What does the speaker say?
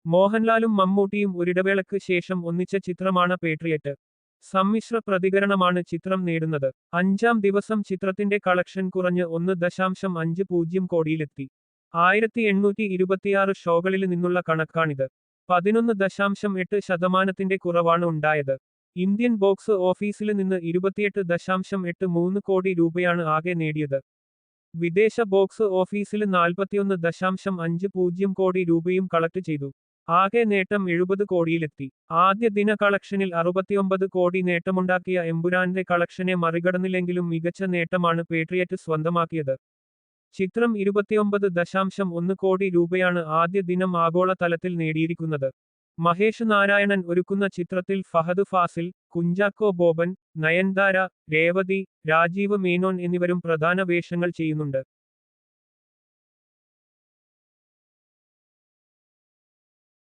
മോഹൻലാലും മമ്മൂട്ടിയും ഒരിടവേളയ്ക്ക് ശേഷം ഒന്നിച്ച ചിത്രമാണ് പേട്രിയറ്റ്. സമ്മിശ്ര പ്രതികരണമാണ് ചിത്രം നേടുന്നത്. 5-ാം ദിവസം ചിത്രത്തിന്റെ കളക്ഷൻ കുറഞ്ഞ് 1.50 കോടിയിലെത്തി. 1826 ഷോകളിൽ നിന്നുള്ള കണക്കാണിത്. 11.8% കുറവാണ് ഉണ്ടായത്. ഇന്ത്യൻ ബോക്സ് ഓഫീസിൽ നിന്ന് 28.83 കോടി രൂപയാണ് ആകെ നേടിയത്. വിദേശ ബോക്സ് ഓഫീസിൽ 41.50 കോടി രൂപയും കളക്ട് ചെയ്തു. ആകെ നേട്ടം 70 കോടിയിലെത്തി. ആദ്യ ദിന കളക്ഷനിൽ 69 കോടി നേട്ടമുണ്ടാക്കിയ എമ്പുരാന്റെ കളക്ഷനെ മറികടന്നില്ലെങ്കിലും മികച്ച നേട്ടമാണ് പേട്രിയറ്റ് സ്വന്തമാക്കിയത്. ചിത്രം 29.1 കോടി രൂപയാണ് ആദ്യ ദിനം ആഗോള തലത്തിൽ നേടിയിരിക്കുന്നത്. മഹേഷ് നാരായണൻ ഒരുക്കുന്ന ചിത്രത്തിൽ ഫഹദ് ഫാസിൽ, കുഞ്ചാക്കോ ബോബൻ, നയൻതാര, രേവതി, രാജീവ് മേനോൻ എന്നിവരും പ്രധാന വേഷങ്ങൾ ചെയ്യുന്നുണ്ട്.